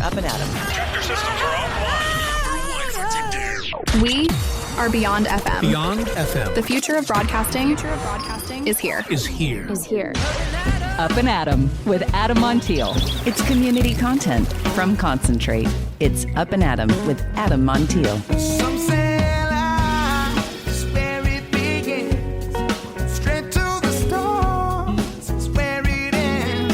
Up and Adam. Tractor systems are offline. We are Beyond FM. Beyond FM. The future of broadcasting is here. Up and Adam with Adam Montiel. It's community content from Concentrate. It's Up and Adam with Adam Montiel. Some say life is where it begins. Straight to the stars is where it ends.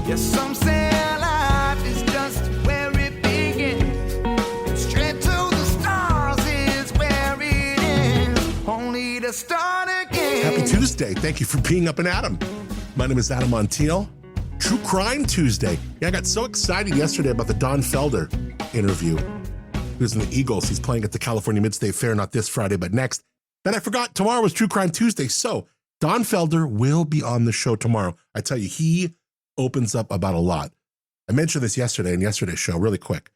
Yes, some say life is just where it begins. Straight to the stars is where it ends. Only to start again. Happy Tuesday. Thank you for being Up and Adam. My name is Adam Montiel. True Crime Tuesday. Yeah, I got so excited yesterday about the Don Felder interview. He was in the Eagles. He's playing at the California Mid-State Fair, not this Friday, but next. Then I forgot tomorrow was True Crime Tuesday. So Don Felder will be on the show tomorrow. I tell you, he opens up about a lot. I mentioned this yesterday in yesterday's show, really quick.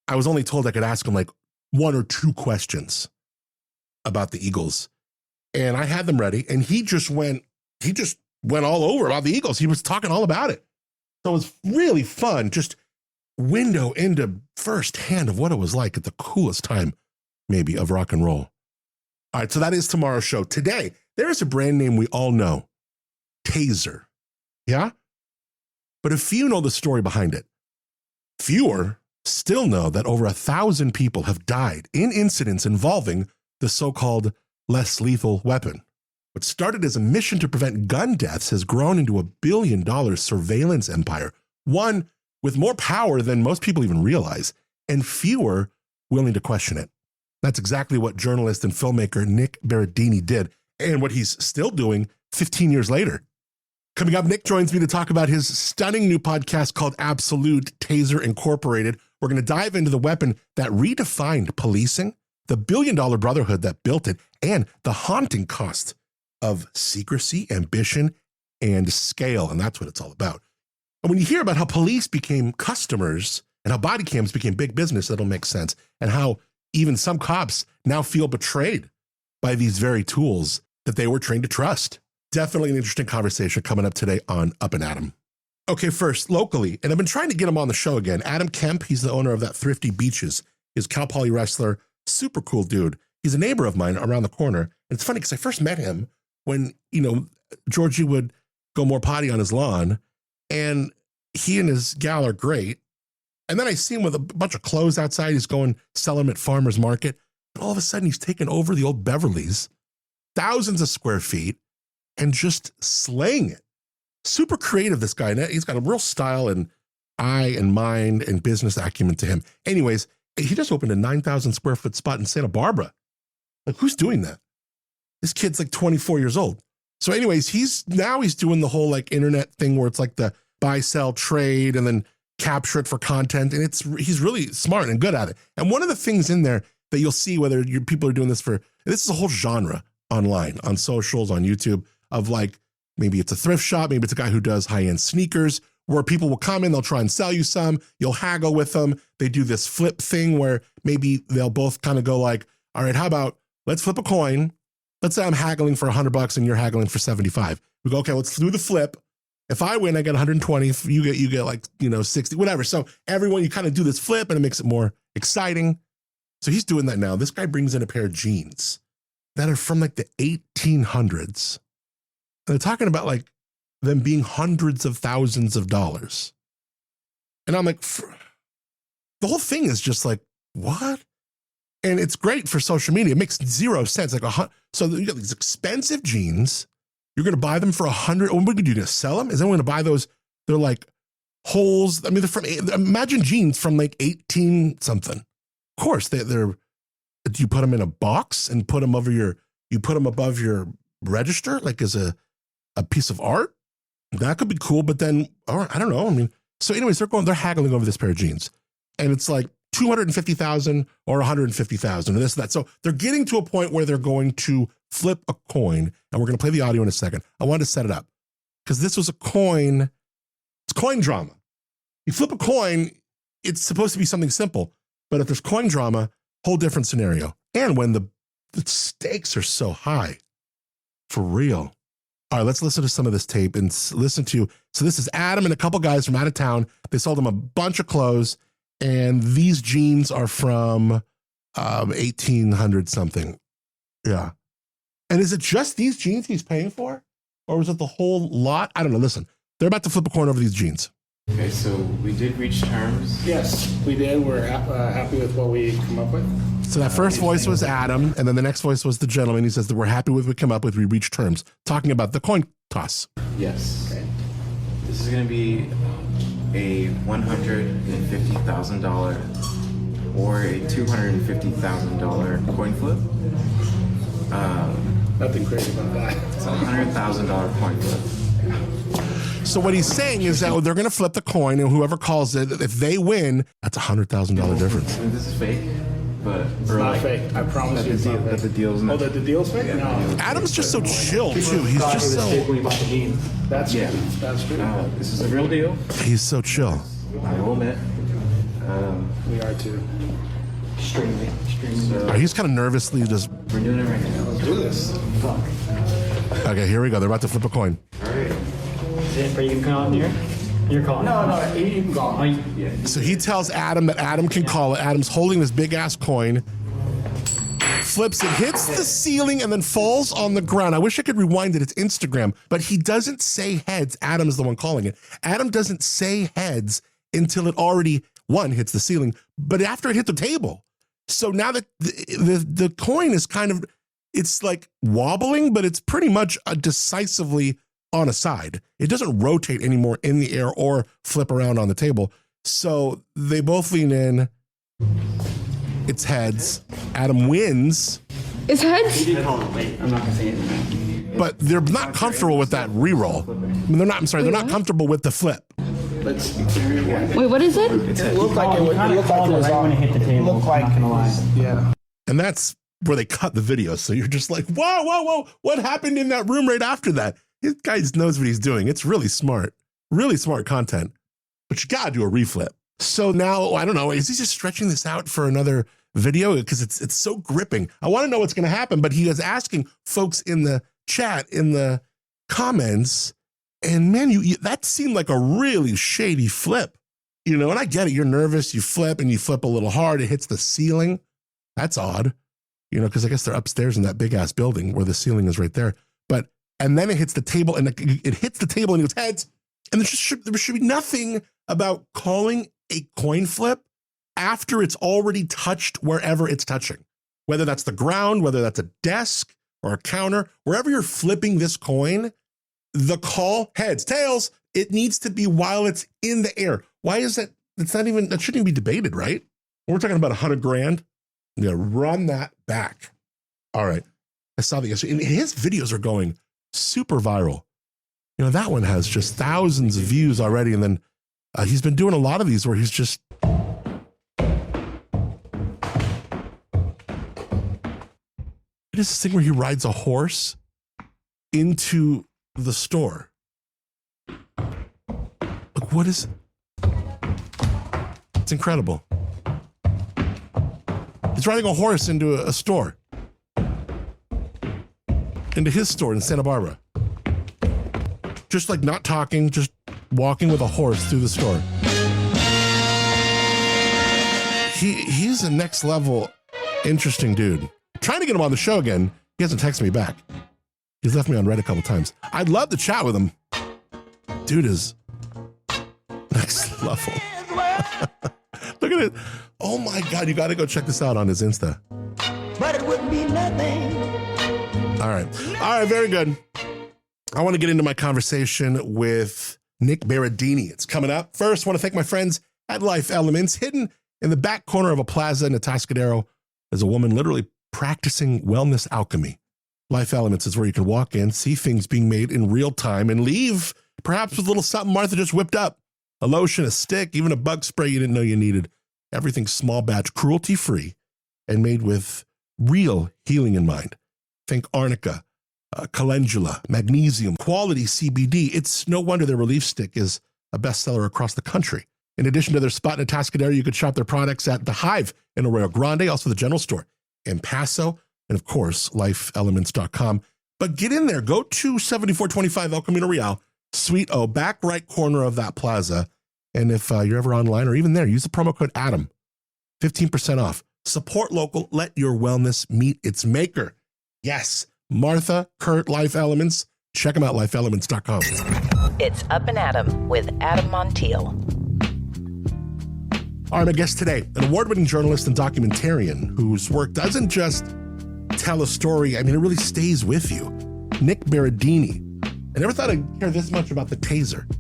I was only told I could ask him like one or two questions about the Eagles. And I had them ready, and he just went all over about the Eagles. He was talking all about it. So it was really fun, just window into firsthand of what it was like at the coolest time, maybe, of rock and roll. All right, so that is tomorrow's show. Today, there is a brand name we all know, Taser. Yeah? But a few know the story behind it. Fewer still know that over 1,000 people have died in incidents involving the so-called less lethal weapon. What started as a mission to prevent gun deaths has grown into a $1 billion surveillance empire, one with more power than most people even realize, and fewer willing to question it. That's exactly what journalist and filmmaker Nick Berardini did, and what he's still doing 15 years later. Coming up, Nick joins me to talk about his stunning new podcast called Absolute, Taser Incorporated. We're going to dive into the weapon that redefined policing, the $1 billion brotherhood that built it, and the haunting cost of secrecy, ambition, and scale. And that's what it's all about. And when you hear about how police became customers and how body cams became big business, that'll make sense. And how even some cops now feel betrayed by these very tools that they were trained to trust. Definitely an interesting conversation coming up today on Up and Adam. Okay, first, locally, and I've been trying to get him on the show again. Adam Kemp, he's the owner of that Thrifty Beaches. He's a Cal Poly wrestler, super cool dude. He's a neighbor of mine around the corner. And it's funny because I first met him when, Georgie would go more potty on his lawn, and he and his gal are great. And then I see him with a bunch of clothes outside. He's going sell them at farmer's market. And all of a sudden he's taken over the old Beverly's, thousands of square feet, and just slaying it. Super creative, this guy. He's got a real style and eye and mind and business acumen to him. Anyways, he just opened a 9,000 square foot spot in Santa Barbara. Like, who's doing that? This kid's like 24 years old. So anyways, he's doing the whole like internet thing where it's like the buy, sell, trade, and then capture it for content. And he's really smart and good at it. And one of the things in there that you'll see, whether people are doing this is a whole genre online, on socials, on YouTube, of like, maybe it's a thrift shop, maybe it's a guy who does high-end sneakers, where people will come in, they'll try and sell you some, you'll haggle with them. They do this flip thing where maybe they'll both kind of go like, all right, how about let's flip a coin. Let's say I'm haggling for $100 and you're haggling for 75. We go, okay, let's do the flip. If I win, I get 120. If you get like, 60, whatever. So everyone, you kind of do this flip and it makes it more exciting. So he's doing that now. This guy brings in a pair of jeans that are from like the 1800s. And they're talking about like them being hundreds of thousands of dollars. And I'm like, the whole thing is just like, what? And it's great for social media. It makes zero sense. So you got these expensive jeans. You're going to buy them for $100. What are you going to sell them? Is anyone going to buy those? They're like holes. I mean, imagine jeans from like 18 something. Of course, do you put them in a box and put them above your register, like as a piece of art? That could be cool. But then, I don't know. I mean, so anyways, they're haggling over this pair of jeans, and it's like $250,000 or $150,000 or this, that. So they're getting to a point where they're going to flip a coin, and we're going to play the audio in a second. I wanted to set it up because this was it's coin drama. You flip a coin, it's supposed to be something simple, but if there's coin drama, whole different scenario. And when the stakes are so high, for real. All right, let's listen to some of this tape and listen to. So this is Adam and a couple guys from out of town. They sold him a bunch of clothes, and these jeans are from 1800 something. Yeah. And is it just these jeans he's paying for? Or is it the whole lot? I don't know. Listen, they're about to flip a coin over these jeans. Okay, so we did reach terms. Yes, we did. We're happy with what we come up with. So that first voice was Adam, and then the next voice was the gentleman. He says that we're happy with what we come up with. We reached terms. Talking about the coin toss. Yes. Okay. This is going to be a $150,000 or a $250,000 coin flip. Nothing crazy about that. It's a $100,000 coin flip. So what he's saying is that they're going to flip the coin, and whoever calls it, if they win, that's a $100,000 difference. And this is fake, but It's not fake. I promise you it's not fake. the deal's Oh, not. the deal's fake? Yeah, No. the deal's Adam's just so chill, too. He's just so, That's Yeah. true. That's true. This is a real deal. he's so chill. I will admit. We are too. Extremely. All right, he's kind of nervously just, We're doing it right now. Let's do this. okay, here we go. They're about to flip a coin. All right. Are you calling here? You're calling. No, you can go. So he tells Adam that Adam can call it. Adam's holding this big ass coin, flips it, hits the ceiling, and then falls on the ground. I wish I could rewind it. It's Instagram, but he doesn't say heads. Adam's the one calling it. Adam doesn't say heads until it already, one, hits the ceiling, but after it hit the table. So now that the coin is kind of, it's like wobbling, but it's pretty much decisively on a side. It doesn't rotate anymore in the air or flip around on the table. So they both lean in. It's heads. Adam wins, It's heads? Wait, I'm not gonna say anything. but they're not comfortable with that re-roll. I mean, they're not, I'm sorry, they're not comfortable with the flip. Let's. Wait, what is it? It looked like it was. It looked like it was right when it hit the table. It looked like I'm not gonna lie. Yeah. And that's where they cut the video. So you're just like, whoa. What happened in that room right after that? This guy knows what he's doing. It's really smart content, but you got to do a reflip. So now, I don't know, is he just stretching this out for another video? Because it's so gripping. I want to know what's going to happen, but he is asking folks in the chat, in the comments, and man, that seemed like a really shady flip, and I get it. You're nervous, you flip and you flip a little hard. It hits the ceiling. That's odd, because I guess they're upstairs in that big ass building where the ceiling is right there. And then it hits the table, and it hits the table, and it goes heads. And there should be nothing about calling a coin flip after it's already touched wherever it's touching, whether that's the ground, whether that's a desk or a counter, wherever you're flipping this coin, the call heads, tails, it needs to be while it's in the air. Why is that? That shouldn't even be debated, right? We're talking about $100,000. Yeah, run that back. All right. I saw the yesterday. And his videos are going super viral. That one has just thousands of views already. And then he's been doing a lot of these where he's just. It is this thing where he rides a horse into the store. Like, what is. It's incredible. He's riding a horse into a store. Into his store in Santa Barbara. Just like not talking, just walking with a horse through the store. He's a next level interesting dude. Trying to get him on the show again. He hasn't texted me back. He's left me on red a couple times. I'd love to chat with him. Dude is next level. Look at it. Oh my God, you got to go check this out on his Insta. But it wouldn't be nothing. All right, very good. I want to get into my conversation with Nick Berardini. It's coming up. First, I want to thank my friends at Life Elements. Hidden in the back corner of a plaza in Atascadero is a woman literally practicing wellness alchemy. Life Elements is where you can walk in, see things being made in real time, and leave perhaps with a little something Martha just whipped up. A lotion, a stick, even a bug spray you didn't know you needed. Everything small batch, cruelty-free, and made with real healing in mind. Think arnica, calendula, magnesium, quality CBD. It's no wonder their relief stick is a bestseller across the country. In addition to their spot in Atascadero, you could shop their products at The Hive in Arroyo Grande, also the general store in Paso, and of course, lifeelements.com. But get in there. Go to 7425 El Camino Real, Suite O, back right corner of that plaza. And if you're ever online or even there, use the promo code ADAM, 15% off. Support local. Let your wellness meet its maker. Yes, Martha, Kurt, Life Elements. Check them out, lifeelements.com. It's Up and Adam with Adam Montiel. All right, my guest today, an award-winning journalist and documentarian whose work doesn't just tell a story. I mean, it really stays with you. Nick Berardini. I never thought I'd care this much about the Taser.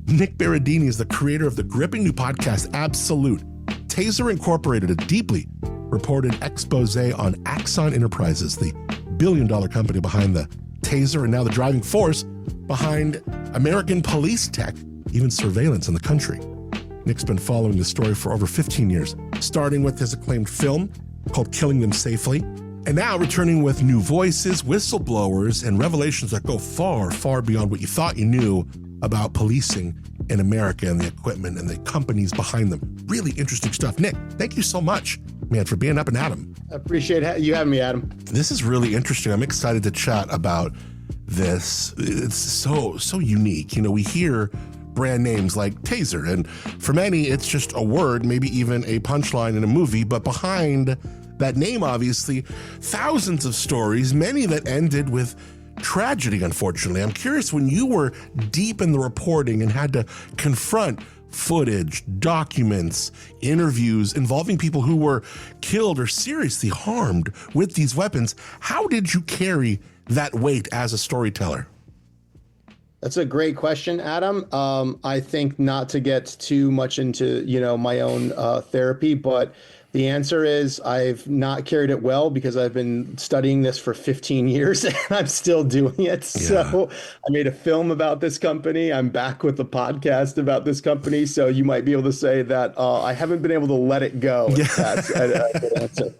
Nick Berardini is the creator of the gripping new podcast, Absolute. Taser Incorporated, a deeply reported expose on Axon Enterprises, the billion-dollar company behind the Taser and now the driving force behind American police tech, even surveillance in the country. Nick's been following this story for over 15 years, starting with his acclaimed film called Killing Them Safely, and now returning with new voices, whistleblowers, and revelations that go far, far beyond what you thought you knew about policing in America and the equipment and the companies behind them. Really interesting stuff. Nick, thank you so much, man, for being up and Adam. I appreciate you having me, Adam. This is really interesting. I'm excited to chat about this. It's so unique. You know, we hear brand names like Taser, and for many, it's just a word, maybe even a punchline in a movie, but behind that name, obviously, thousands of stories, many that ended with tragedy, unfortunately. I'm curious, when you were deep in the reporting and had to confront footage, documents, interviews involving people who were killed or seriously harmed with these weapons, how did you carry that weight as a storyteller? That's a great question, Adam. I think not to get too much into, my own therapy, but the answer is I've not carried it well because I've been studying this for 15 years and I'm still doing it. Yeah. So I made a film about this company. I'm back with a podcast about this company. So you might be able to say that I haven't been able to let it go. Yeah. That's a good answer.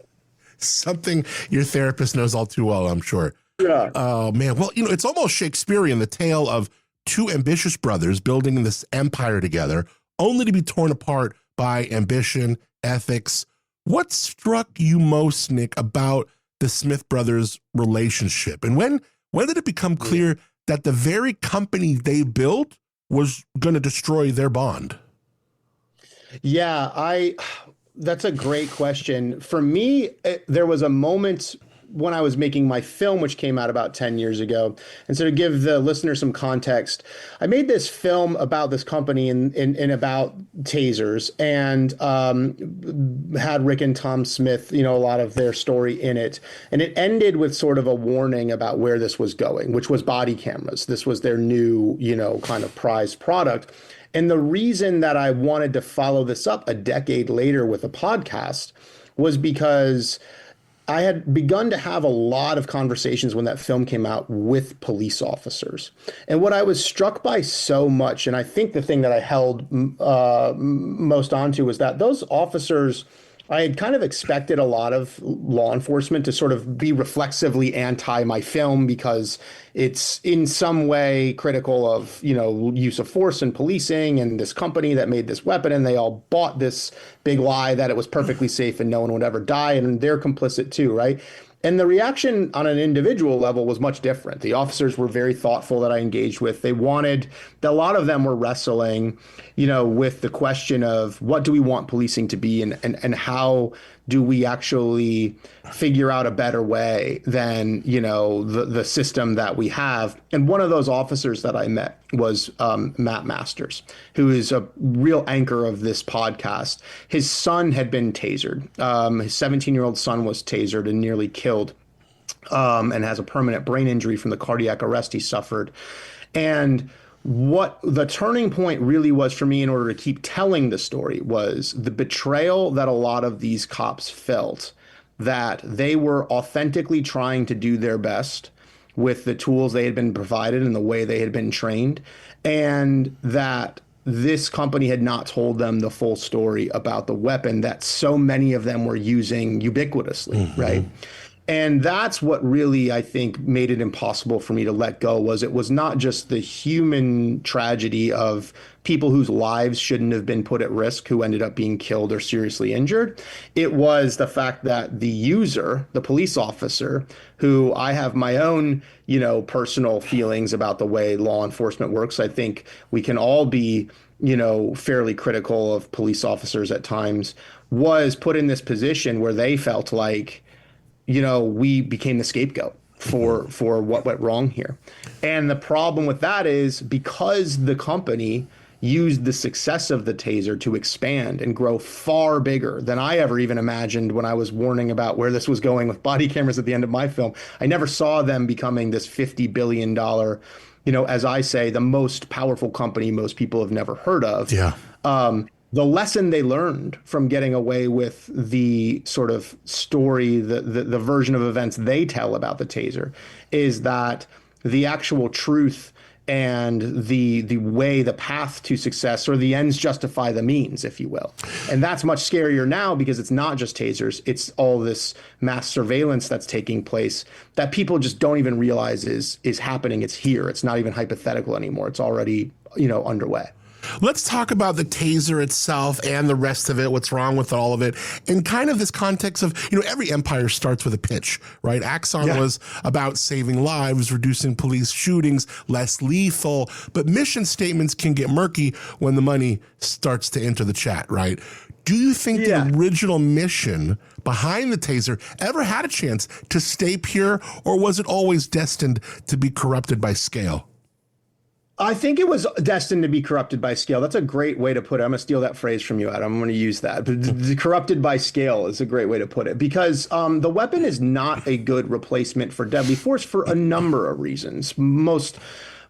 Something your therapist knows all too well, I'm sure. Yeah. Oh, man. Well, it's almost Shakespearean, the tale of two ambitious brothers building this empire together, only to be torn apart by ambition, ethics. What struck you most, Nick, about the Smith brothers' relationship? And when did it become clear that the very company they built was going to destroy their bond? Yeah, that's a great question. For me, there was a moment when I was making my film, which came out about 10 years ago. And so to give the listener some context, I made this film about this company and about tasers, and had Rick and Tom Smith, a lot of their story in it. And it ended with sort of a warning about where this was going, which was body cameras. This was their new, kind of prized product. And the reason that I wanted to follow this up a decade later with a podcast was because I had begun to have a lot of conversations when that film came out with police officers. And what I was struck by so much, and I think the thing that I held most onto, was that those officers, I had kind of expected a lot of law enforcement to sort of be reflexively anti my film because it's in some way critical of, use of force and policing and this company that made this weapon, and they all bought this big lie that it was perfectly safe and no one would ever die, and they're complicit too, right? And the reaction on an individual level was much different. The officers were very thoughtful that I engaged with. They wanted, a lot of them were wrestling, with the question of what do we want policing to be, and how do we actually figure out a better way than, the system that we have. And one of those officers that I met was Matt Masters, who is a real anchor of this podcast. His son had been tasered. His 17-year-old son was tasered and nearly killed, and has a permanent brain injury from the cardiac arrest he suffered. And what the turning point really was for me in order to keep telling the story was the betrayal that a lot of these cops felt, that they were authentically trying to do their best with the tools they had been provided and the way they had been trained, and that this company had not told them the full story about the weapon that so many of them were using ubiquitously, right? And that's what really, I think, made it impossible for me to let go. Was it was not just the human tragedy of people whose lives shouldn't have been put at risk, who ended up being killed or seriously injured. It was the fact that the user, the police officer, who I have my own, personal feelings about the way law enforcement works. I think we can all be, fairly critical of police officers at times, was put in this position where they felt like, we became the scapegoat for what went wrong here. And the problem with that is because the company used the success of the Taser to expand and grow far bigger than I ever even imagined when I was warning about where this was going with body cameras at the end of my film. I never saw them becoming this $50 billion, as I say, the most powerful company most people have never heard of. Yeah. The lesson they learned from getting away with the sort of story, the version of events they tell about the Taser, is that the actual truth and the way, the path to success, or the ends justify the means, if you will. And that's much scarier now because it's not just tasers, it's all this mass surveillance that's taking place that people just don't even realize is happening. It's here. It's not even hypothetical anymore. It's already, underway. Let's talk about the Taser itself and the rest of it, what's wrong with all of it, in kind of this context of, every empire starts with a pitch, right? Axon was about saving lives, reducing police shootings, less lethal, but mission statements can get murky when the money starts to enter the chat, right? Do you think the original mission behind the Taser ever had a chance to stay pure, or was it always destined to be corrupted by scale? I think it was destined to be corrupted by scale. That's a great way to put it. I'm going to steal that phrase from you, Adam. I'm going to use that. Corrupted by scale is a great way to put it, because the weapon is not a good replacement for deadly force for a number of reasons.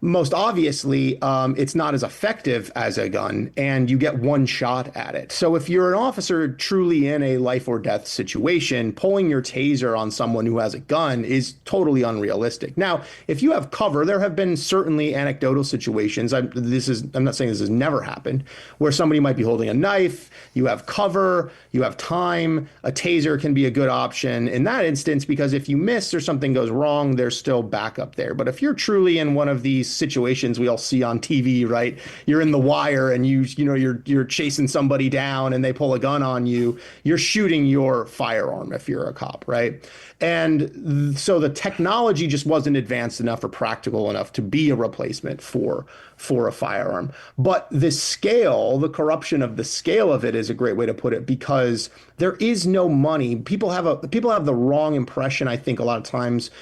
Most obviously, it's not as effective as a gun, and you get one shot at it. So if you're an officer truly in a life or death situation, pulling your Taser on someone who has a gun is totally unrealistic. Now, if you have cover, there have been certainly anecdotal situations. I'm not saying this has never happened, where somebody might be holding a knife, you have cover, you have time, a Taser can be a good option in that instance, because if you miss or something goes wrong, there's still backup there. But if you're truly in one of these situations we all see on TV, right? You're in The Wire and you're chasing somebody down and they pull a gun on you. You're shooting your firearm if you're a cop, right? And so the technology just wasn't advanced enough or practical enough to be a replacement for a firearm. But the scale, the corruption of the scale of it is a great way to put it, because there is no money. People have the wrong impression, I think, a lot of times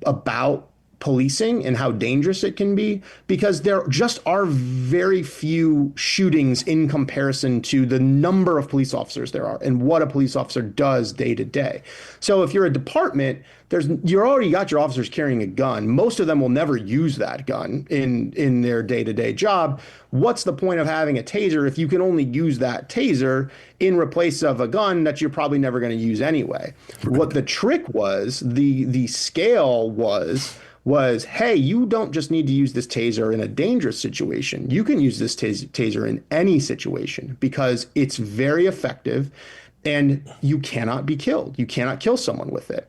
about policing and how dangerous it can be, because there just are very few shootings in comparison to the number of police officers there are and what a police officer does day to day. So if you're a department, you already got your officers carrying a gun. Most of them will never use that gun in their day-to-day job. What's the point of having a Taser if you can only use that Taser in replace of a gun that you're probably never going to use anyway? What the trick was, the scale was, hey, you don't just need to use this Taser in a dangerous situation. You can use this Taser in any situation because it's very effective and you cannot be killed. You cannot kill someone with it.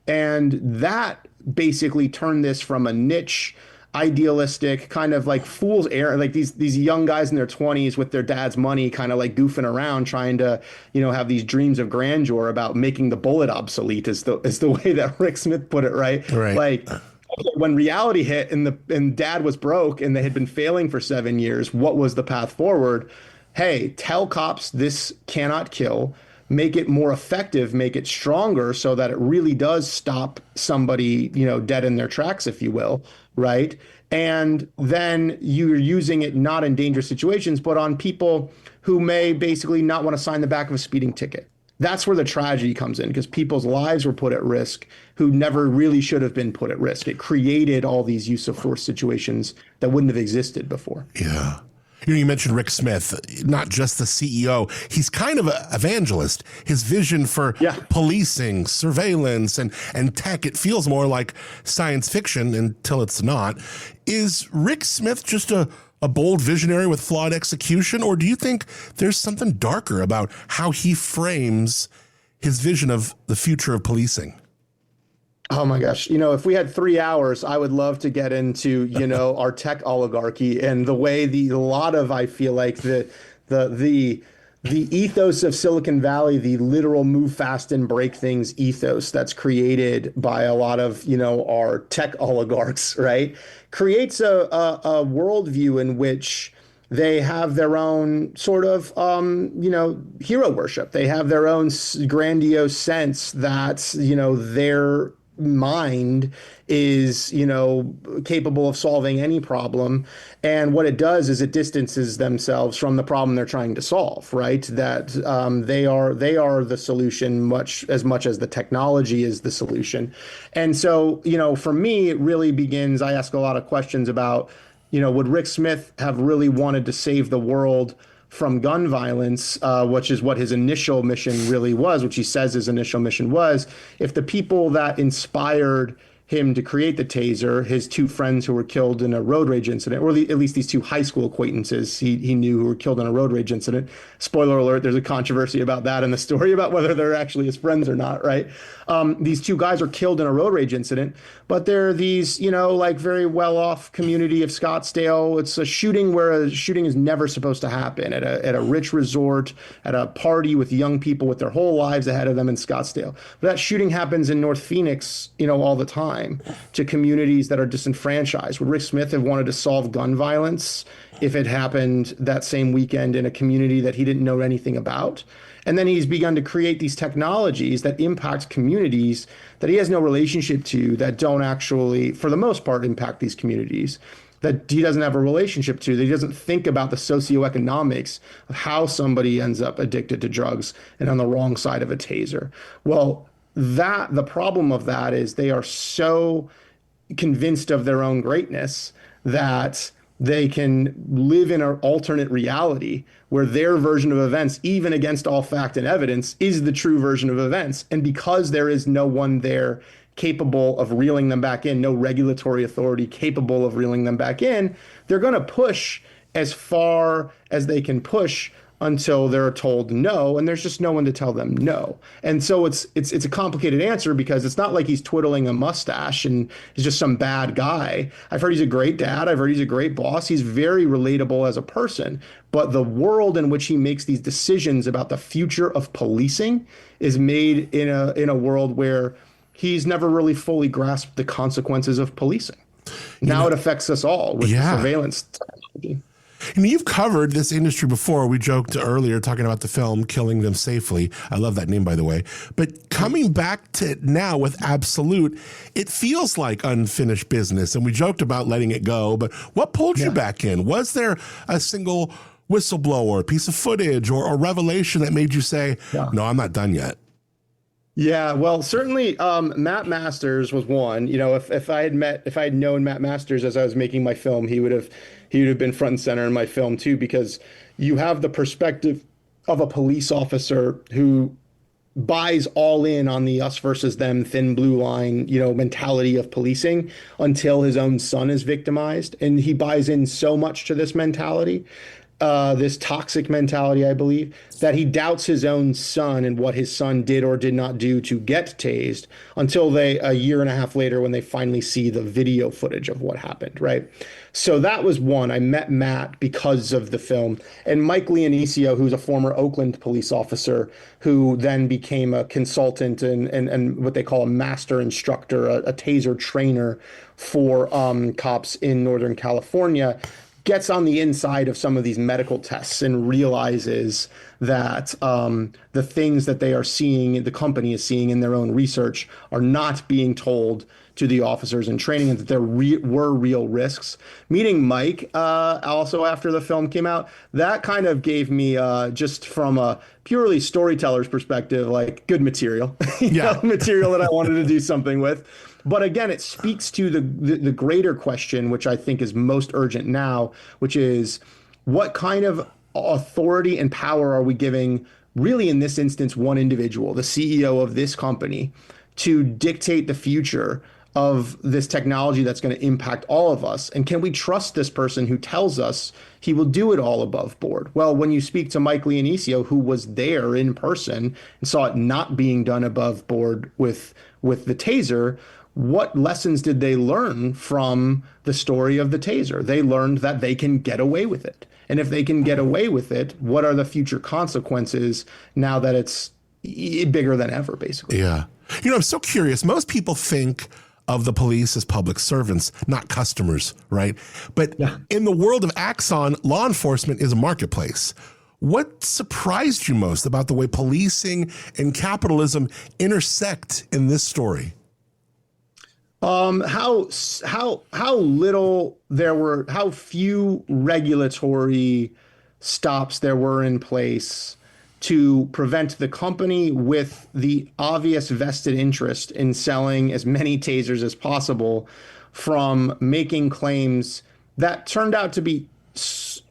And that basically turned this from a niche, idealistic, kind of like fool's errand, like these young guys in their 20s with their dad's money kind of like goofing around trying to, have these dreams of grandeur about making the bullet obsolete is the way that Rick Smith put it, right? Like, when reality hit and dad was broke and they had been failing for 7 years, what was the path forward? Hey, tell cops this cannot kill, make it more effective, make it stronger so that it really does stop somebody, dead in their tracks, if you will, right? And then you're using it not in dangerous situations, but on people who may basically not want to sign the back of a speeding ticket. That's where the tragedy comes in, because people's lives were put at risk who never really should have been put at risk. It created all these use of force situations that wouldn't have existed before. Yeah. You mentioned Rick Smith, not just the CEO. He's kind of an evangelist. His vision for policing, surveillance, and tech, it feels more like science fiction until it's not. Is Rick Smith just a bold visionary with flawed execution, or do you think there's something darker about how he frames his vision of the future of policing? Oh my gosh. If we had 3 hours, I would love to get into, our tech oligarchy and the way a lot of, I feel like the ethos of Silicon Valley, the literal move fast and break things ethos that's created by a lot of, our tech oligarchs, right? Creates a worldview in which they have their own sort of, hero worship. They have their own grandiose sense that, their mind is, capable of solving any problem. And what it does is it distances themselves from the problem they're trying to solve, right? That they are the solution much as the technology is the solution. And so, for me, it really begins, I ask a lot of questions about, would Rick Smith have really wanted to save the world from gun violence, which is what his initial mission really was, which he says his initial mission was, if the people that inspired him to create the taser, his two friends who were killed in a road rage incident, or at least these two high school acquaintances he knew who were killed in a road rage incident. Spoiler alert, there's a controversy about that in the story about whether they're actually his friends or not, right? These two guys are killed in a road rage incident, but they're these, very well-off community of Scottsdale. It's a shooting where a shooting is never supposed to happen at a rich resort, at a party with young people with their whole lives ahead of them in Scottsdale. But that shooting happens in North Phoenix, all the time to communities that are disenfranchised. Would Rick Smith have wanted to solve gun violence if it happened that same weekend in a community that he didn't know anything about? And then he's begun to create these technologies that impact communities that he has no relationship to, that don't actually, for the most part, impact these communities, that he doesn't have a relationship to, that he doesn't think about the socioeconomics of how somebody ends up addicted to drugs and on the wrong side of a taser. Well, the problem of that is they are so convinced of their own greatness that they can live in an alternate reality where their version of events, even against all fact and evidence, is the true version of events. And because there is no one there capable of reeling them back in, no regulatory authority capable of reeling them back in, they're going to push as far as they can push until they're told no, and there's just no one to tell them no. And so it's a complicated answer because it's not like he's twiddling a mustache and he's just some bad guy. I've heard he's a great dad. I've heard he's a great boss. He's very relatable as a person. But the world in which he makes these decisions about the future of policing is made in a world where he's never really fully grasped the consequences of policing. Now it affects us all with the surveillance technology. You've covered this industry before. We joked earlier talking about the film Killing Them Safely. I love that name, by the way. But coming back to it now with Absolute, it feels like unfinished business. And we joked about letting it go. But what pulled you back in? Was there a single whistleblower, piece of footage, or a revelation that made you say, no, I'm not done yet? Yeah, well, certainly Matt Masters was one. If I had known Matt Masters as I was making my film, he would have been front and center in my film too, because you have the perspective of a police officer who buys all in on the us versus them thin blue line, mentality of policing until his own son is victimized. And he buys in so much to this mentality, this toxic mentality, I believe, that he doubts his own son and what his son did or did not do to get tased until a year and a half later when they finally see the video footage of what happened, right? So that was one. I met Matt because of the film. And Mike Leonicio, who's a former Oakland police officer who then became a consultant and what they call a master instructor, a taser trainer for cops in Northern California, gets on the inside of some of these medical tests and realizes that the things that they are seeing, the company is seeing in their own research, are not being told to the officers in training, and that there were real risks. Meeting Mike also after the film came out, that kind of gave me, just from a purely storyteller's perspective, like good material, material that I wanted to do something with. But again, it speaks to the greater question, which I think is most urgent now, which is what kind of authority and power are we giving, really in this instance, one individual, the CEO of this company, to dictate the future of this technology that's going to impact all of us? And can we trust this person who tells us he will do it all above board? Well, when you speak to Mike Leonisio, who was there in person and saw it not being done above board with the taser, what lessons did they learn from the story of the taser? They learned that they can get away with it. And if they can get away with it, what are the future consequences now that it's bigger than ever, basically? Yeah. I'm so curious. Most people think of the police as public servants, not customers, right? But in the world of Axon, law enforcement is a marketplace. What surprised you most about the way policing and capitalism intersect in this story? How little there were, how few regulatory stops there were in place to prevent the company with the obvious vested interest in selling as many tasers as possible from making claims that turned out to be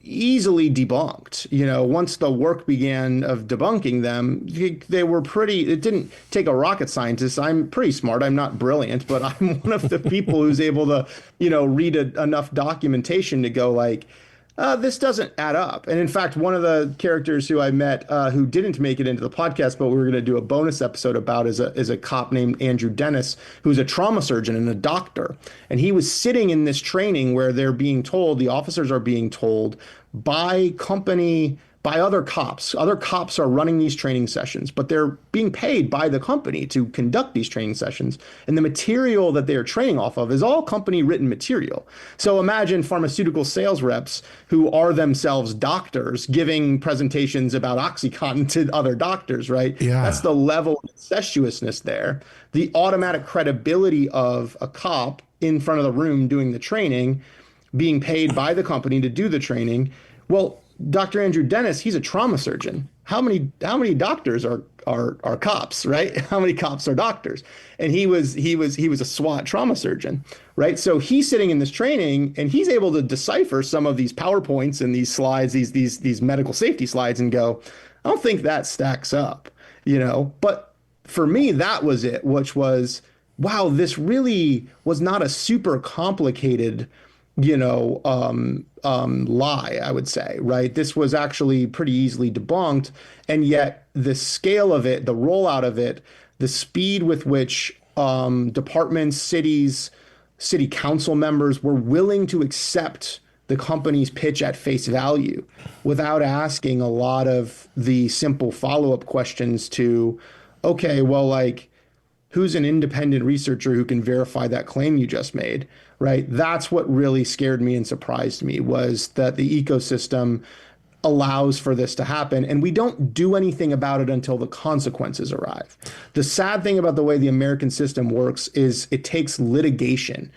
easily debunked. Once the work began of debunking them, they were it didn't take a rocket scientist. I'm pretty smart. I'm not brilliant, but I'm one of the people who's able to, read enough documentation to go like, this doesn't add up. And in fact, one of the characters who I met who didn't make it into the podcast, but we were going to do a bonus episode about is a cop named Andrew Dennis, who's a trauma surgeon and a doctor. And he was sitting in this training where the officers are being told by other cops. Other cops are running these training sessions, but they're being paid by the company to conduct these training sessions. And the material that they're training off of is all company written material. So imagine pharmaceutical sales reps who are themselves doctors giving presentations about OxyContin to other doctors, right? Yeah. That's the level of incestuousness there. The automatic credibility of a cop in front of the room doing the training, being paid by the company to do the training. Well, Dr. Andrew Dennis, he's a trauma surgeon. How many doctors are cops, right? How many cops are doctors? And he was a SWAT trauma surgeon, right? So he's sitting in this training and he's able to decipher some of these PowerPoints and these slides, these medical safety slides, and go, I don't think that stacks up, But for me, that was it, which was, wow, this really was not a super complicated lie, I would say, right? This was actually pretty easily debunked. And yet the scale of it, the rollout of it, the speed with which departments, cities, city council members were willing to accept the company's pitch at face value without asking a lot of the simple follow-up questions to, okay, well, like, who's an independent researcher who can verify that claim you just made, right? That's what really scared me and surprised me, was that the ecosystem allows for this to happen, and we don't do anything about it until the consequences arrive. The sad thing about the way the American system works is it takes litigation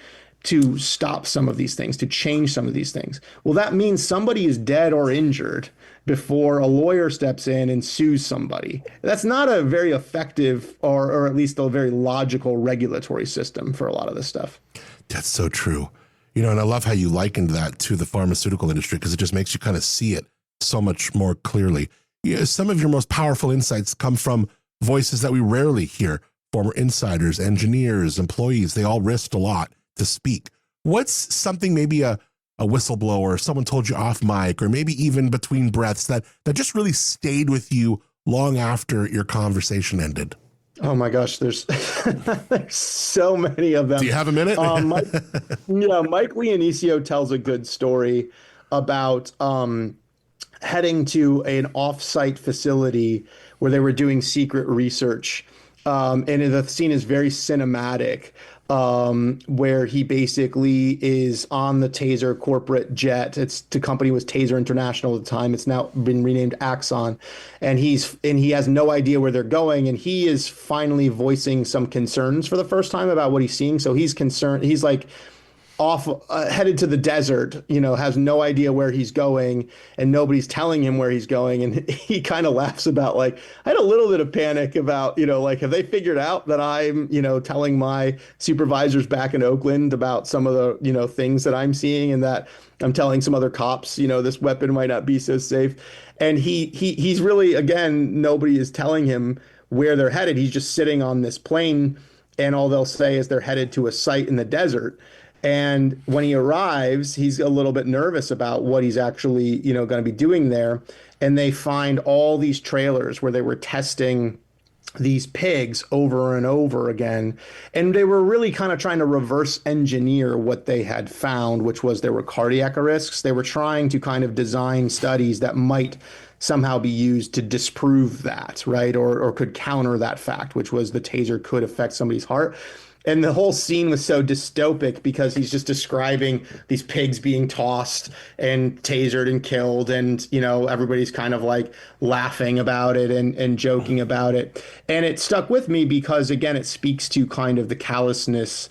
to stop some of these things, to change some of these things. Well, that means somebody is dead or injured before a lawyer steps in and sues somebody. That's not a very effective or at least a very logical regulatory system for a lot of this stuff. That's so true. And I love how you likened that to the pharmaceutical industry, because it just makes you kind of see it so much more clearly. Some of your most powerful insights come from voices that we rarely hear. Former insiders, engineers, employees, they all risked a lot to speak. What's something, maybe a whistleblower, someone told you off mic, or maybe even between breaths, that just really stayed with you long after your conversation ended? Oh my gosh, there's there's so many of them. Do you have a minute? Mike Leonisio tells a good story about heading to an off-site facility where they were doing secret research. And the scene is very cinematic, where he basically is on the Taser corporate jet. The company was Taser International at the time. It's now been renamed Axon, and he has no idea where they're going. And he is finally voicing some concerns for the first time about what he's seeing. So he's concerned. He's like off, headed to the desert, has no idea where he's going, and nobody's telling him where he's going. And he kind of laughs about, like, I had a little bit of panic about, like, have they figured out that I'm, telling my supervisors back in Oakland about some of the, things that I'm seeing, and that I'm telling some other cops, this weapon might not be so safe. And he's really, again, nobody is telling him where they're headed. He's just sitting on this plane and all they'll say is they're headed to a site in the desert. And when he arrives, he's a little bit nervous about what he's actually, going to be doing there. And they find all these trailers where they were testing these pigs over and over again. And they were really kind of trying to reverse engineer what they had found, which was there were cardiac risks. They were trying to kind of design studies that might somehow be used to disprove that, right? Or could counter that fact, which was the taser could affect somebody's heart. And the whole scene was so dystopic because he's just describing these pigs being tossed and tasered and killed. And, everybody's kind of like laughing about it and joking about it. And it stuck with me because, again, it speaks to kind of the callousness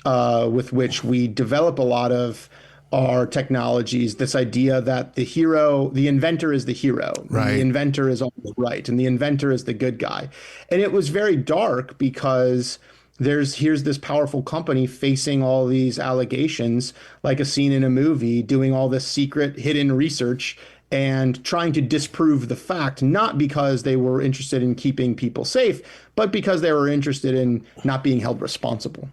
with which we develop a lot of our technologies, this idea that the inventor is the hero. Right. The inventor is always right. And the inventor is the good guy. And it was very dark because here's this powerful company facing all these allegations, like a scene in a movie, doing all this secret hidden research and trying to disprove the fact, not because they were interested in keeping people safe, but because they were interested in not being held responsible.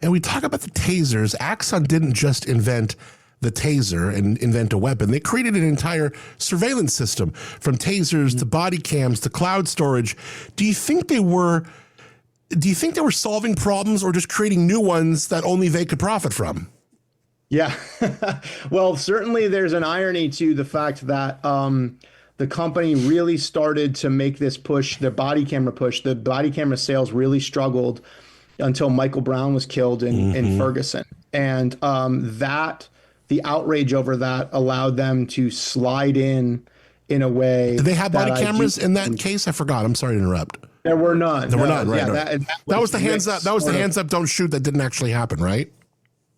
And we talk about the tasers. Axon didn't just invent the taser and invent a weapon. They created an entire surveillance system, from tasers to body cams to cloud storage. Do you think they were solving problems or just creating new ones that only they could profit from? Yeah. Well, certainly there's an irony to the fact that the company really started to make this push, the body camera push. The body camera sales really struggled until Michael Brown was killed in Ferguson. And the outrage over that allowed them to slide in a way. Did they have body cameras in that case? I forgot. I'm sorry to interrupt. There were none. There were none, right? Yeah, that was the hands up. That was the hands up, don't shoot. That didn't actually happen, right?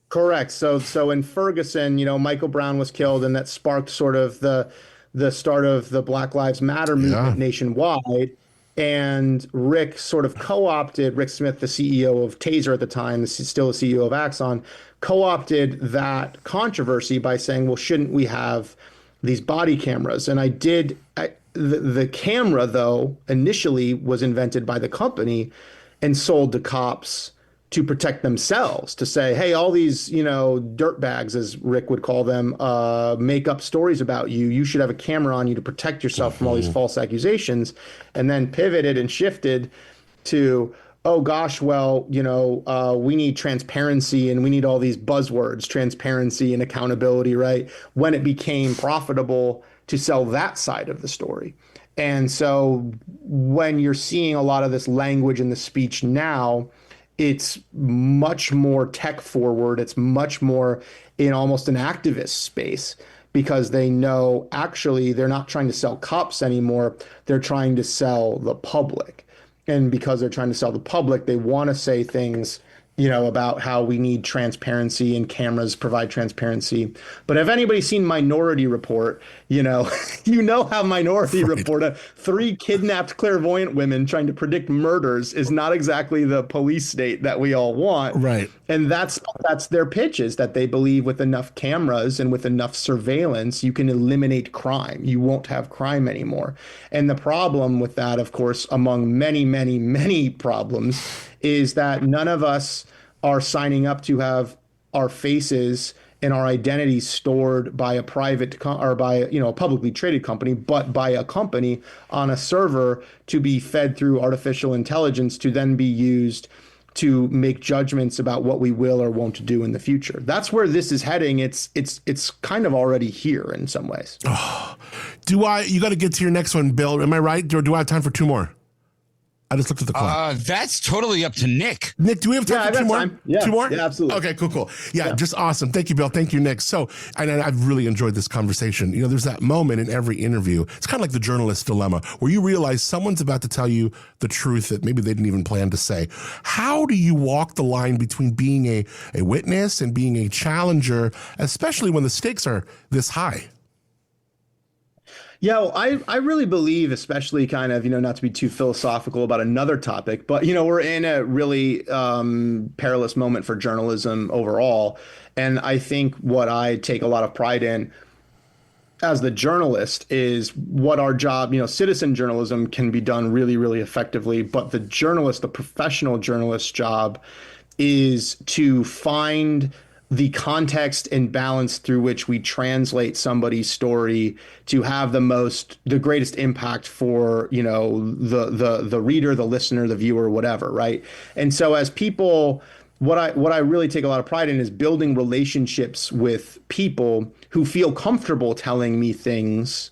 Correct. So in Ferguson, Michael Brown was killed, and that sparked sort of the start of the Black Lives Matter movement nationwide. And Rick Smith, the CEO of Taser at the time, still the CEO of Axon, co-opted that controversy by saying, well, shouldn't we have these body cameras? And the camera, though, initially was invented by the company and sold to cops to protect themselves, to say, hey, all these, dirtbags, as Rick would call them, make up stories about you. You should have a camera on you to protect yourself from all these false accusations. And then pivoted and shifted to, oh, gosh, well, we need transparency and we need all these buzzwords, transparency and accountability, right? When it became profitable to sell that side of the story. And so when you're seeing a lot of this language in the speech now, it's much more tech forward. It's much more in almost an activist space, because they know actually they're not trying to sell cops anymore. They're trying to sell the public. And because they're trying to sell the public, they want to say things, about how we need transparency and cameras provide transparency. But if anybody's seen Minority Report, how Minority Report, 3 kidnapped clairvoyant women trying to predict murders is not exactly the police state that we all want. Right. And that's their pitch, is that they believe with enough cameras and with enough surveillance, you can eliminate crime. You won't have crime anymore. And the problem with that, of course, among many, many, many problems, is that none of us are signing up to have our faces and our identities stored by a private or by a publicly traded company, but by a company on a server to be fed through artificial intelligence to then be used to make judgments about what we will or won't do in the future. That's where this is heading. It's kind of already here in some ways. Oh, you got to get to your next one, Bill. Am I right? Or do I have time for 2 more? I just looked at the clock. That's totally up to Nick. Nick, do we have time for 2 more? Time. Yeah. 2 more? Yeah, absolutely. Okay, cool. Yeah, just awesome. Thank you, Bill. Thank you, Nick. So, and I've really enjoyed this conversation. There's that moment in every interview. It's kind of like the journalist dilemma, where you realize someone's about to tell you the truth that maybe they didn't even plan to say. How do you walk the line between being a witness and being a challenger, especially when the stakes are this high? Yeah, well, I really believe, especially kind of, not to be too philosophical about another topic, but, we're in a really perilous moment for journalism overall. And I think what I take a lot of pride in as the journalist is what our job, citizen journalism can be done really, really effectively. But the journalist, the professional journalist's job is to find the context and balance through which we translate somebody's story to have the greatest impact for, the reader, the listener, the viewer, whatever. Right. And so as people, what I really take a lot of pride in is building relationships with people who feel comfortable telling me things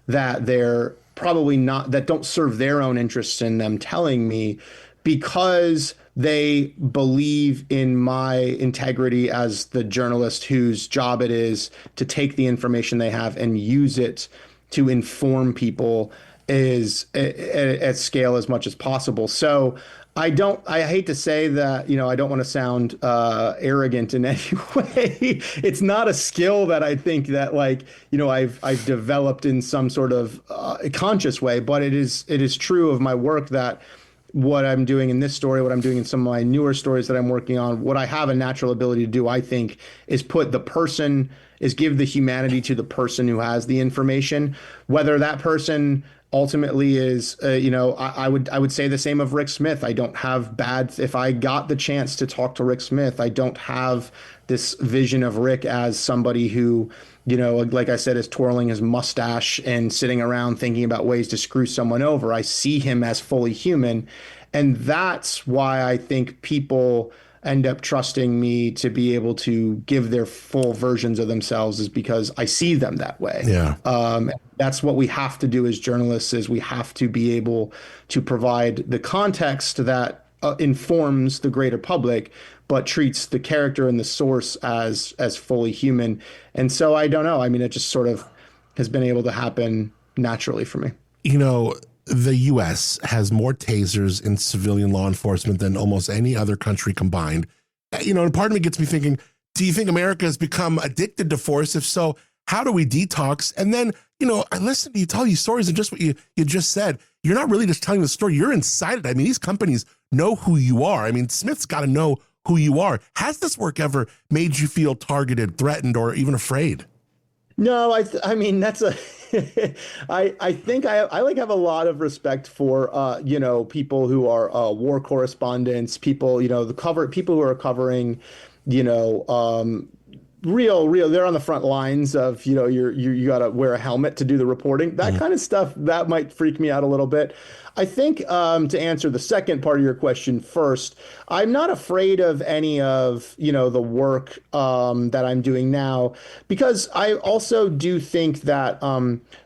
that they're probably not, that don't serve their own interests in them telling me, because they believe in my integrity as the journalist whose job it is to take the information they have and use it to inform people at scale as much as possible. So I hate to say that, I don't want to sound arrogant in any way. It's not a skill that I think that I've developed in some sort of conscious way, but it is true of my work that what I'm doing in this story, what I'm doing in some of my newer stories that I'm working on, what I have a natural ability to do, I think, is give the humanity to the person who has the information, whether that person ultimately is, I would say the same of Rick Smith. I don't have if I got the chance to talk to Rick Smith, I don't have this vision of Rick as somebody who, like I said, is twirling his mustache and sitting around thinking about ways to screw someone over. I see him as fully human. And that's why I think people end up trusting me to be able to give their full versions of themselves, is because I see them that way. Yeah. That's what we have to do as journalists, is we have to be able to provide the context that informs the greater public, but treats the character and the source as fully human. And so I don't know. I mean, it just sort of has been able to happen naturally for me. The U.S. has more tasers in civilian law enforcement than almost any other country combined. And part of me gets me thinking, do you think America has become addicted to force? If so, how do we detox? And then, I listen to you tell these stories, and just what you just said, you're not really just telling the story, you're inside it. I mean, these companies know who you are. I mean, Smith's got to know who you are. Has this work ever made you feel targeted, threatened, or even afraid? No, I mean, that's I think I have a lot of respect for, people who are war correspondents, people, people who are covering, real, they're on the front lines of, you got to wear a helmet to do the reporting, that kind of stuff. That might freak me out a little bit. I think to answer the second part of your question first, I'm not afraid of any of, the work that I'm doing now, because I also do think that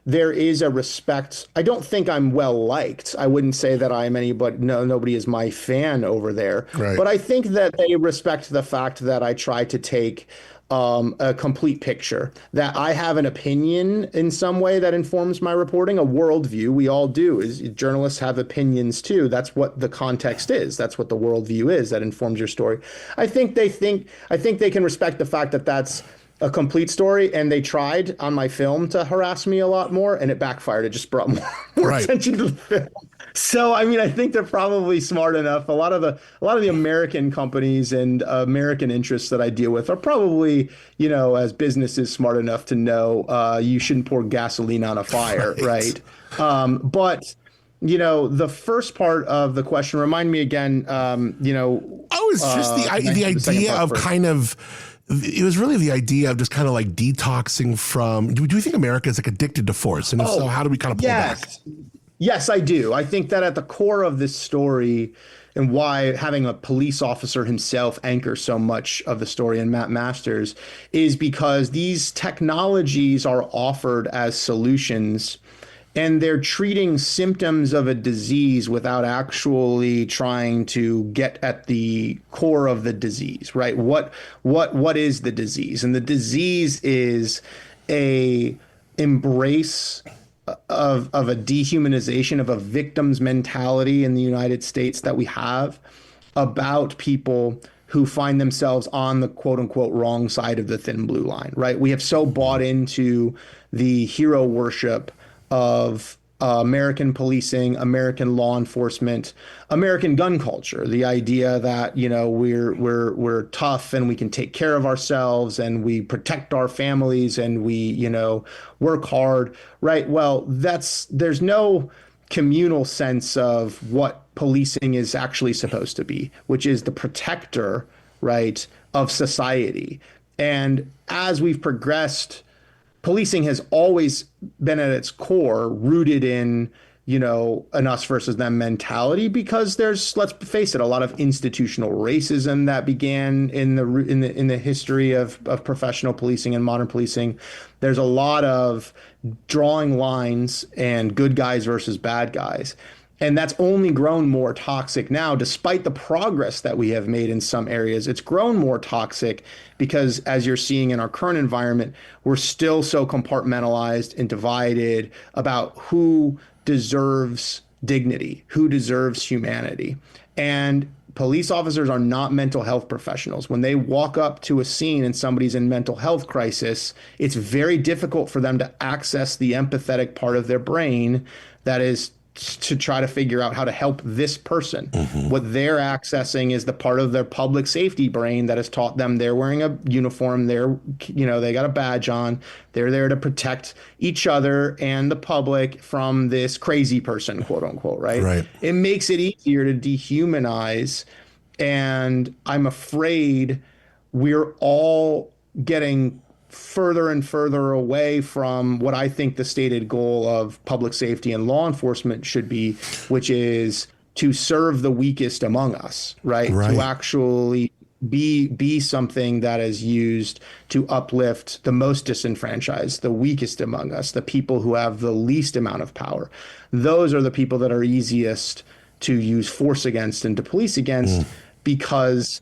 there is a respect. I don't think I'm well liked. I wouldn't say that I'm anybody. No, nobody is my fan over there. Right. But I think that they respect the fact that I try to take a complete picture, that I have an opinion in some way that informs my reporting, a worldview. We all do. Journalists have opinions too. That's what the context is. That's what the worldview is that informs your story. I think they can respect the fact that that's a complete story, and they tried on my film to harass me a lot more, and it backfired. It just brought more attention to the film. So, I mean, I think they're probably smart enough. A lot of the American companies and American interests that I deal with are probably, as businesses, smart enough to know you shouldn't pour gasoline on a fire, right? But the first part of the question, remind me again. It's just the idea of kind of. It was really the idea of just kind of like detoxing from. Do you think America is like addicted to force? And if so, how do we kind of pull back? Yes, I do. I think that at the core of this story, and why having a police officer himself anchor so much of the story, and Matt Masters, is because these technologies are offered as solutions, and they're treating symptoms of a disease without actually trying to get at the core of the disease, right? What is the disease? And the disease is a embrace of a dehumanization, of a victim's mentality in the United States that we have about people who find themselves on the quote unquote wrong side of the thin blue line, right? We have so bought into the hero worship of American policing, American law enforcement, American gun culture. The idea that, you know, we're tough and we can take care of ourselves and we protect our families and we, you know, work hard, right? Well, there's no communal sense of what policing is actually supposed to be, which is the protector, right, of society. And as we've progressed, policing has always been at its core rooted in, you know, an us versus them mentality, because there's, let's face it, a lot of institutional racism that began in the history of professional policing and modern policing. There's a lot of drawing lines and good guys versus bad guys. And that's only grown more toxic now, despite the progress that we have made in some areas. It's grown more toxic because, as you're seeing in our current environment, we're still so compartmentalized and divided about who deserves dignity, who deserves humanity. And police officers are not mental health professionals. When they walk up to a scene and somebody's in mental health crisis, it's very difficult for them to access the empathetic part of their brain that is to try to figure out how to help this person. What they're accessing is the part of their public safety brain that has taught them they're wearing a uniform, they're, you know, they got a badge on, they're there to protect each other and the public from this crazy person, quote unquote, right? Right. It makes it easier to dehumanize. And I'm afraid we're all getting further and further away from what I think the stated goal of public safety and law enforcement should be, which is to serve the weakest among us, right? To actually be something that is used to uplift the most disenfranchised, the weakest among us, the people who have the least amount of power. Those are the people that are easiest to use force against and to police against because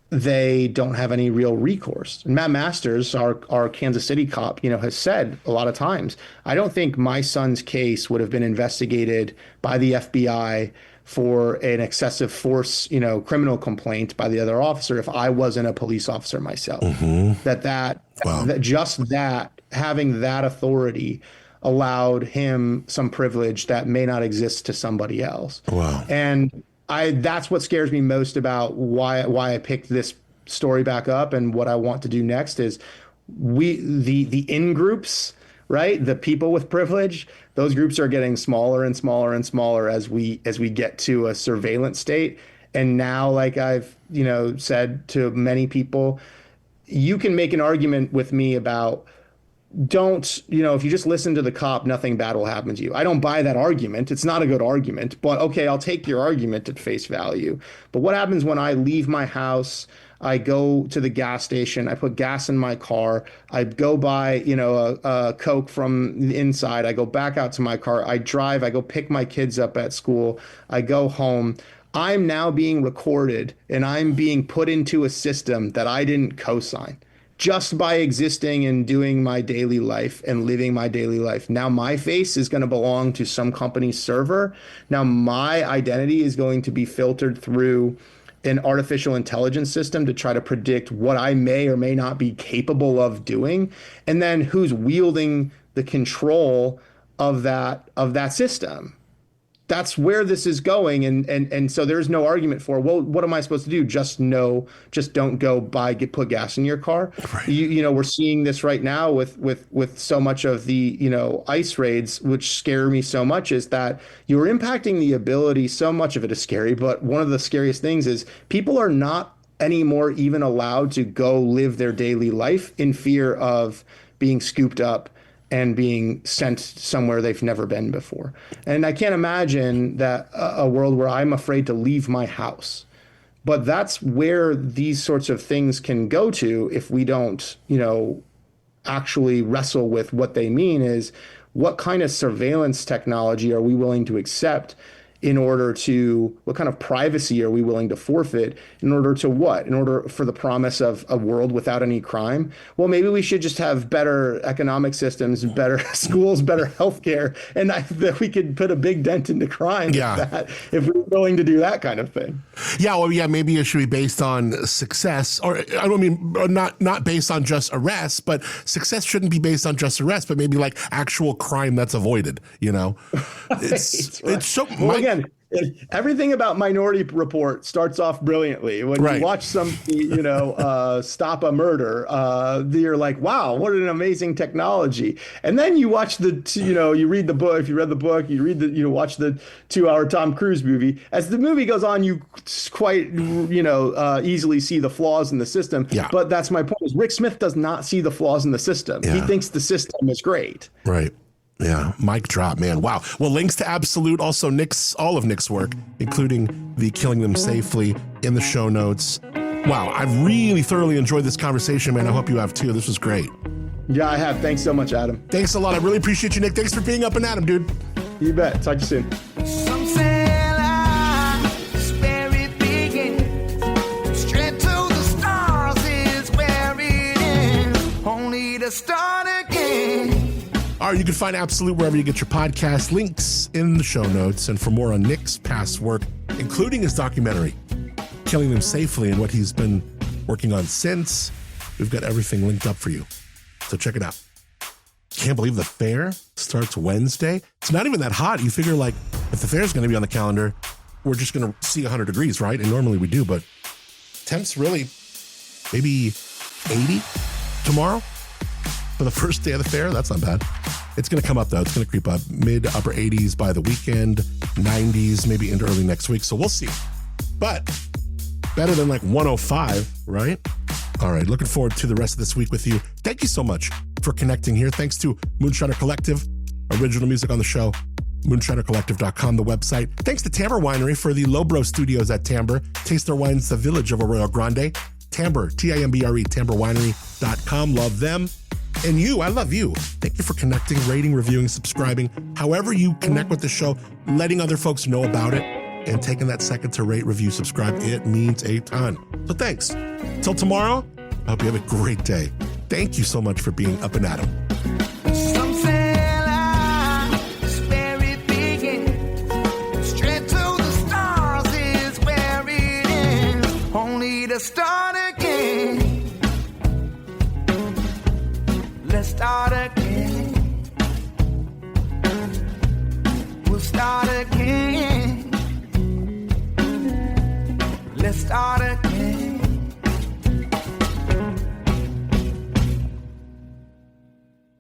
they don't have any real recourse. And Matt Masters, our Kansas City cop, you know, has said a lot of times, I don't think my son's case would have been investigated by the FBI for an excessive force, you know, criminal complaint by the other officer if I wasn't a police officer myself. That having that authority allowed him some privilege that may not exist to somebody else. And that's what scares me most about why I picked this story back up, and what I want to do next is the in groups, right? The people with privilege, those groups are getting smaller and smaller and smaller as we get to a surveillance state. And now, like I've, you know, said to many people, you can make an argument with me about, don't, you know, if you just listen to the cop, nothing bad will happen to you. I don't buy that argument. It's not a good argument, but okay, I'll take your argument at face value. But what happens when I leave my house, I go to the gas station, I put gas in my car, I go buy, you know, a Coke from the inside, I go back out to my car, I drive, I go pick my kids up at school, I go home. I'm now being recorded and I'm being put into a system that I didn't co-sign. Just by existing and doing my daily life and living my daily life. Now my face is going to belong to some company's server. Now my identity is going to be filtered through an artificial intelligence system to try to predict what I may or may not be capable of doing. And then who's wielding the control of that system. That's where this is going. And so there's no argument for, well, what am I supposed to do? Just don't go put gas in your car. Right. You know, we're seeing this right now with so much of the, you know, ICE raids, which scare me so much, is that you're impacting the ability. So much of it is scary, but one of the scariest things is people are not anymore even allowed to go live their daily life in fear of being scooped up and being sent somewhere they've never been before. And I can't imagine that a world where I'm afraid to leave my house. But that's where these sorts of things can go to if we don't, you know, actually wrestle with what they mean. Is what kind of surveillance technology are we willing to accept in order to, what kind of privacy are we willing to forfeit in order to what? In order for the promise of a world without any crime? Well, maybe we should just have better economic systems, better schools, better healthcare, and that we could put a big dent into crime with that if we're willing to do that kind of thing. Yeah, well, yeah, maybe it should be based on success, or I don't mean not based on just arrests, but success shouldn't be based on just arrests, but maybe like actual crime that's avoided, you know? It's so... Well, again, everything about Minority Report starts off brilliantly. When you watch somebody, stop a murder, you're like, wow, what an amazing technology. And then you watch you read the book. If you read the book, watch the 2-hour Tom Cruise movie. As the movie goes on, you quite, easily see the flaws in the system. Yeah. But that's my point is Rick Smith does not see the flaws in the system. Yeah. He thinks the system is great. Right. Yeah, mic drop, man. Wow. Well, links to Absolute, also all of Nick's work, including the Killing Them Safely, in the show notes. Wow, I've really thoroughly enjoyed this conversation, man. I hope you have too. This was great. Yeah, I have. Thanks so much, Adam. Thanks a lot. I really appreciate you, Nick. Thanks for being Up and Adam, dude. You bet. Talk to you soon. Some say life's where it begins. Straight to the stars is where it ends. Only to start again. All right, you can find Absolute wherever you get your podcast. Links in the show notes. And for more on Nick's past work, including his documentary, Killing Them Safely, and what he's been working on since, we've got everything linked up for you. So check it out. Can't believe the fair starts Wednesday. It's not even that hot. You figure, like, if the fair's going to be on the calendar, we're just going to see 100 degrees, right? And normally we do, but temps really maybe 80 tomorrow. For the first day of the fair, that's not bad. It's going to come up, though. It's going to creep up mid upper 80s by the weekend, 90s, maybe into early next week. So we'll see. But better than like 105, right? All right. Looking forward to the rest of this week with you. Thank you so much for connecting here. Thanks to Moonshiner Collective, original music on the show, moonshinercollective.com, the website. Thanks to Tamber Winery for the Lowbro Studios at Tamber. Taste their wines, the village of Arroyo Grande. Tamber, Timbre, tamberwinery.com. Love them. And you, I love you. Thank you for connecting, rating, reviewing, subscribing. However you connect with the show, letting other folks know about it, and taking that second to rate, review, subscribe. It means a ton. So thanks. Till tomorrow, I hope you have a great day. Thank you so much for being Up and Adam. Some say life's where it begins. Straight to the stars is where it ends. Only to start again. Let's start again. We'll start again.